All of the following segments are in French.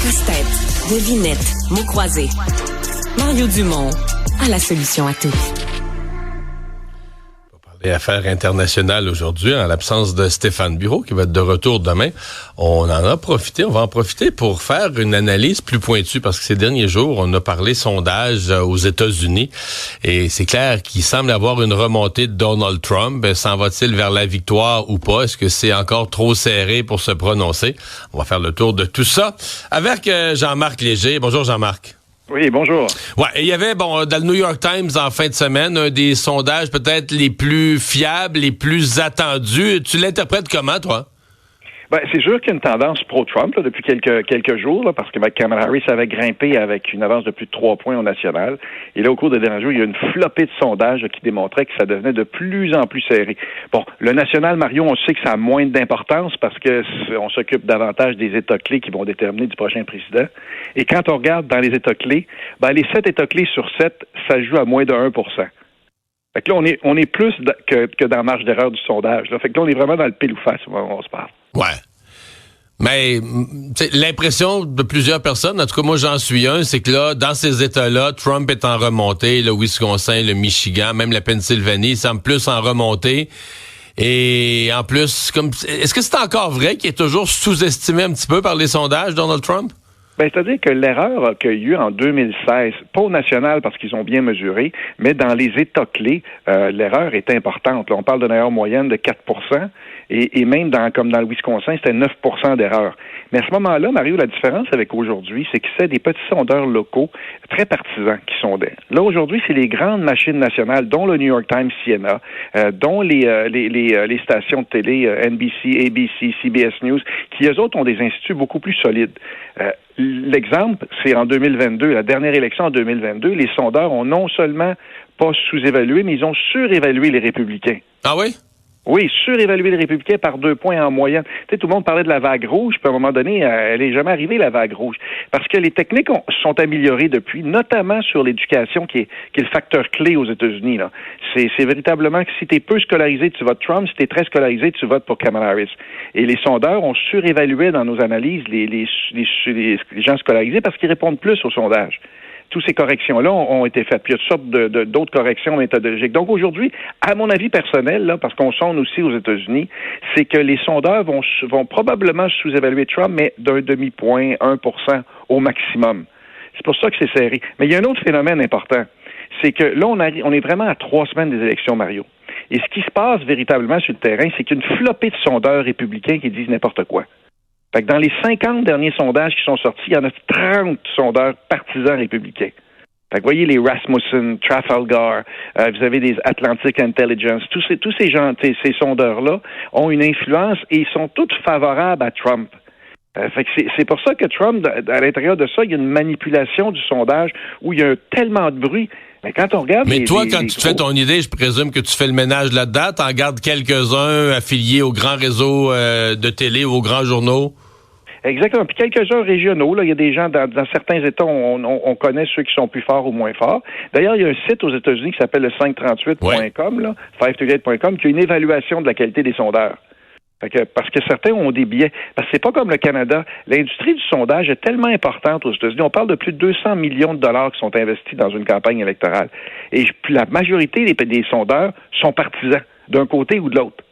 Casse-tête, devinette, mots croisés. Mario Dumont a la solution à tout. Et affaires internationales aujourd'hui, en l'absence de Stéphane Bureau, qui va être de retour demain. On va en profiter pour faire une analyse plus pointue, parce que ces derniers jours, on a parlé sondage aux États-Unis, et c'est clair qu'il semble avoir une remontée de Donald Trump. S'en va-t-il vers la victoire ou pas? Est-ce que c'est encore trop serré pour se prononcer? On va faire le tour de tout ça avec Jean-Marc Léger. Bonjour Jean-Marc. Oui, bonjour. Ouais, il y avait, dans le New York Times en fin de semaine, un des sondages peut-être les plus fiables, les plus attendus. Tu l'interprètes comment, toi? Ben, c'est sûr qu'il y a une tendance pro-Trump là, depuis quelques jours, là, parce que Kamala Harris avait grimpé avec une avance de plus de 3 points au national. Et là, au cours des derniers jours, il y a une flopée de sondages qui démontraient que ça devenait de plus en plus serré. Bon, le national, Mario, on sait que ça a moins d'importance parce que on s'occupe davantage des États clés qui vont déterminer du prochain président. Et quand on regarde dans les États clés, les 7 États clés sur 7, ça joue à moins de 1%. Fait que là, on est plus que dans la marge d'erreur du sondage. Là. Fait que là, on est vraiment dans le pile ou face où on se parle. Ouais. Mais l'impression de plusieurs personnes, en tout cas moi j'en suis un, c'est que là, dans ces États-là, Trump est en remontée, le Wisconsin, le Michigan, même la Pennsylvanie, il semble plus en remontée. Et en plus, est-ce que c'est encore vrai qu'il est toujours sous-estimé un petit peu par les sondages, Donald Trump? Ben, c'est-à-dire que l'erreur qu'il y a eu en 2016, pas au national parce qu'ils ont bien mesuré, mais dans les États clés, l'erreur est importante. Là, on parle d'une erreur moyenne de 4%, et même comme dans le Wisconsin, c'était 9% d'erreur. Mais à ce moment-là, Mario, la différence avec aujourd'hui, c'est que c'est des petits sondeurs locaux très partisans qui sondaient. Là, aujourd'hui, c'est les grandes machines nationales, dont le New York Times, CNN, dont les stations de télé, NBC, ABC, CBS News, qui, eux autres, ont des instituts beaucoup plus solides. L'exemple, c'est en 2022, la dernière élection en 2022, les sondeurs ont non seulement pas sous-évalué, mais ils ont surévalué les républicains. Ah oui? Oui, surévaluer les républicains par 2 points en moyenne. Tu sais, tout le monde parlait de la vague rouge, puis à un moment donné, elle n'est jamais arrivée, la vague rouge. Parce que les techniques sont améliorées depuis, notamment sur l'éducation, qui est le facteur clé aux États-Unis, là. C'est véritablement que si tu es peu scolarisé, tu votes Trump. Si tu es très scolarisé, tu votes pour Kamala Harris. Et les sondeurs ont surévalué dans nos analyses les gens scolarisés parce qu'ils répondent plus aux sondages. Toutes ces corrections-là ont été faites. Puis il y a toutes sortes d'autres corrections méthodologiques. Donc aujourd'hui, à mon avis personnel, là, parce qu'on sonde aussi aux États-Unis, c'est que les sondeurs vont probablement sous-évaluer Trump, mais d'un demi-point, 1% au maximum. C'est pour ça que c'est serré. Mais il y a un autre phénomène important. C'est que là, on est vraiment à 3 semaines des élections, Mario. Et ce qui se passe véritablement sur le terrain, c'est qu'il y a une flopée de sondeurs républicains qui disent n'importe quoi. Fait que dans les 50 derniers sondages qui sont sortis, il y en a 30 sondeurs partisans républicains. Fait que vous voyez les Rasmussen, Trafalgar, vous avez des Atlantic Intelligence, tous ces gens, ces sondeurs-là ont une influence et ils sont tous favorables à Trump. Fait que c'est pour ça que Trump, à l'intérieur de ça, il y a une manipulation du sondage où il y a tellement de bruit. Mais quand on regarde... Mais toi, quand tu fais ton idée, je présume que tu fais le ménage là-dedans, t'en gardes quelques-uns affiliés aux grands réseaux de télé ou aux grands journaux? Exactement. Puis quelques-uns régionaux. Là, il y a des gens dans certains États, on connaît ceux qui sont plus forts ou moins forts. D'ailleurs, il y a un site aux États-Unis qui s'appelle le 538.com, là, 538.com, qui a une évaluation de la qualité des sondeurs. Parce que certains ont des biais. Parce que c'est pas comme le Canada. L'industrie du sondage est tellement importante aux États-Unis. On parle de plus de 200 millions de dollars qui sont investis dans une campagne électorale. Et puis la majorité des sondeurs sont partisans, d'un côté ou de l'autre.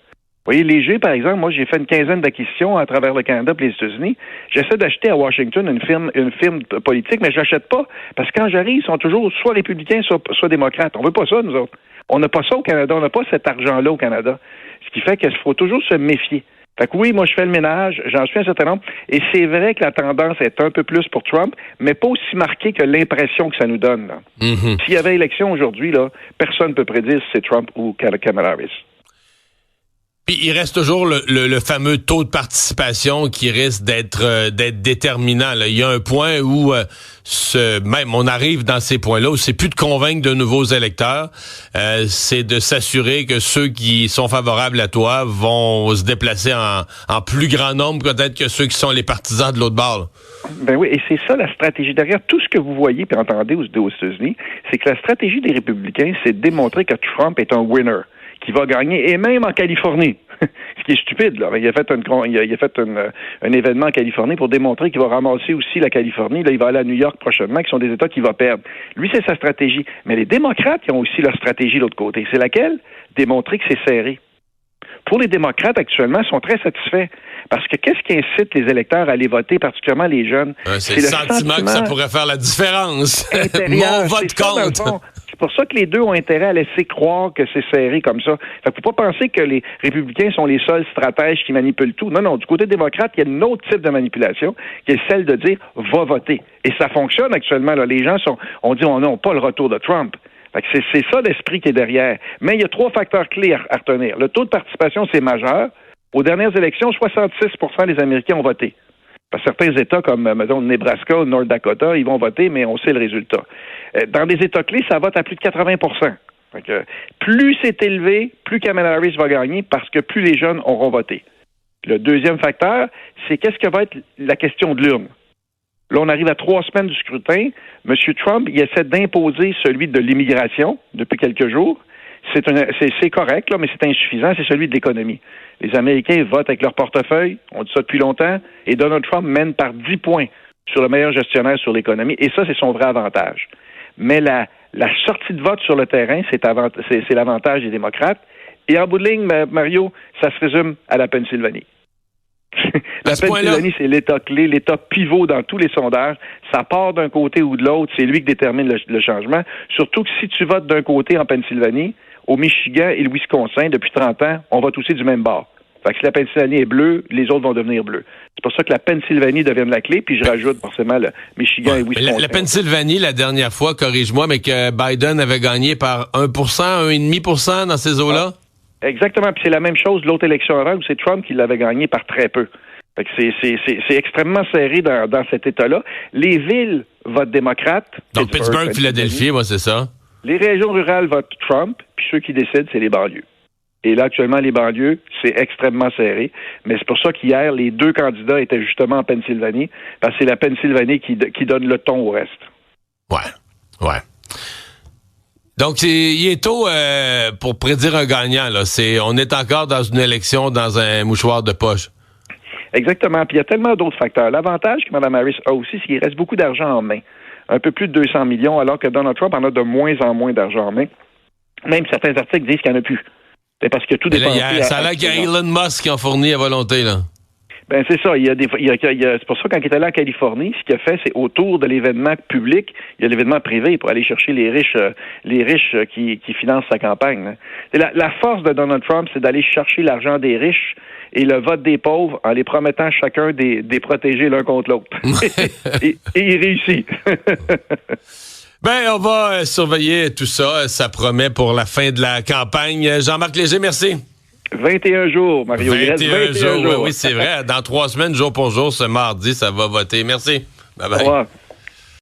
Vous voyez, Léger, par exemple, moi, j'ai fait une quinzaine d'acquisitions à travers le Canada et les États-Unis. J'essaie d'acheter à Washington une firme politique, mais je l'achète pas. Parce que quand j'arrive, ils sont toujours soit républicains, soit démocrates. On veut pas ça, nous autres. On n'a pas ça au Canada. On n'a pas cet argent-là au Canada. Ce qui fait qu'il faut toujours se méfier. Fait que oui, moi, je fais le ménage. J'en suis un certain nombre. Et c'est vrai que la tendance est un peu plus pour Trump, mais pas aussi marquée que l'impression que ça nous donne, là. Mm-hmm. S'il y avait élection aujourd'hui, là, personne ne peut prédire si c'est Trump ou Kamala Harris. Puis il reste toujours le fameux taux de participation qui risque d'être déterminant. Là. Il y a un point où même on arrive dans ces points-là où c'est plus de convaincre de nouveaux électeurs, c'est de s'assurer que ceux qui sont favorables à toi vont se déplacer en plus grand nombre peut-être que ceux qui sont les partisans de l'autre bord. Là. Ben oui, et c'est ça la stratégie. Derrière tout ce que vous voyez et entendez aux États-Unis, c'est que la stratégie des républicains, c'est de démontrer que Trump est un winner, qui va gagner, et même en Californie. Ce qui est stupide, là. Il a fait un événement en Californie pour démontrer qu'il va ramasser aussi la Californie. Là, il va aller à New York prochainement, qui sont des États qu'il va perdre. Lui, c'est sa stratégie. Mais les démocrates, ils ont aussi leur stratégie de l'autre côté. C'est laquelle? Démontrer que c'est serré. Pour les démocrates, actuellement, ils sont très satisfaits. Parce que qu'est-ce qui incite les électeurs à aller voter, particulièrement les jeunes? C'est le sentiment que ça pourrait faire la différence. Mon vote compte. C'est pour ça que les deux ont intérêt à laisser croire que c'est serré comme ça. Fait que faut pas penser que les républicains sont les seuls stratèges qui manipulent tout. Non, du côté démocrate, il y a un autre type de manipulation, qui est celle de dire « va voter ». Et ça fonctionne actuellement. Là. Les gens on dit « on n'a pas le retour de Trump ». Fait que c'est ça l'esprit qui est derrière. Mais il y a 3 facteurs clés à retenir. Le taux de participation, c'est majeur. Aux dernières élections, 66% des Américains ont voté. Parce que certains États comme, mettons, le Nebraska ou le North Dakota, ils vont voter, mais on sait le résultat. Dans des États clés, ça vote à plus de 80%. Fait que, plus c'est élevé, plus Kamala Harris va gagner parce que plus les jeunes auront voté. Le deuxième facteur, c'est qu'est-ce que va être la question de l'urne. Là, on arrive à 3 semaines du scrutin. M. Trump, il essaie d'imposer celui de l'immigration depuis quelques jours. C'est correct, là, mais c'est insuffisant. C'est celui de l'économie. Les Américains votent avec leur portefeuille. On dit ça depuis longtemps. Et Donald Trump mène par 10 points sur le meilleur gestionnaire sur l'économie. Et ça, c'est son vrai avantage. Mais la sortie de vote sur le terrain, c'est l'avantage des démocrates. Et en bout de ligne, Mario, ça se résume à la Pennsylvanie. La Pennsylvanie, c'est l'État clé, l'État pivot dans tous les sondages. Ça part d'un côté ou de l'autre, c'est lui qui détermine le changement. Surtout que si tu votes d'un côté en Pennsylvanie, au Michigan et le Wisconsin, depuis 30 ans, on vote aussi du même bord. Fait que si la Pennsylvanie est bleue, les autres vont devenir bleus. C'est pour ça que la Pennsylvanie devient la clé, puis je rajoute forcément le Michigan et Wisconsin. La Pennsylvanie, la dernière fois, corrige-moi, mais que Biden avait gagné par 1%, 1,5% dans ces eaux-là? Exactement, puis c'est la même chose de l'autre élection avant où c'est Trump qui l'avait gagné par très peu. Fait que c'est extrêmement serré dans cet État-là. Les villes votent démocrate. Donc Pittsburgh, Philadelphie, moi c'est ça. Les régions rurales votent Trump, puis ceux qui décident, c'est les banlieues. Et là, actuellement, les banlieues, c'est extrêmement serré. Mais c'est pour ça qu'hier, les 2 candidats étaient justement en Pennsylvanie, parce que c'est la Pennsylvanie qui donne le ton au reste. Ouais. Donc, il est tôt pour prédire un gagnant. Là. On est encore dans une élection dans un mouchoir de poche. Exactement. Puis il y a tellement d'autres facteurs. L'avantage que Mme Harris a aussi, c'est qu'il reste beaucoup d'argent en main. Un peu plus de 200 millions, alors que Donald Trump en a de moins en moins d'argent en main. Même certains articles disent qu'il n'y en a plus. C'est parce que tout dépend. Ça a l'air qu'il y a Elon Musk qui en fournit à volonté, là. Ben c'est ça. C'est pour ça quand il est allé en Californie, ce qu'il a fait, c'est autour de l'événement public, il y a l'événement privé pour aller chercher les riches qui financent sa campagne. Hein. Et la force de Donald Trump, c'est d'aller chercher l'argent des riches et le vote des pauvres en les promettant chacun des protéger l'un contre l'autre. et il réussit. On va surveiller tout ça. Ça promet pour la fin de la campagne. Jean-Marc Léger, merci. 21 jours, Mario. 21 jours. Oui, c'est vrai. Dans 3 semaines, jour pour jour, ce mardi, ça va voter. Merci. Bye bye. Au revoir.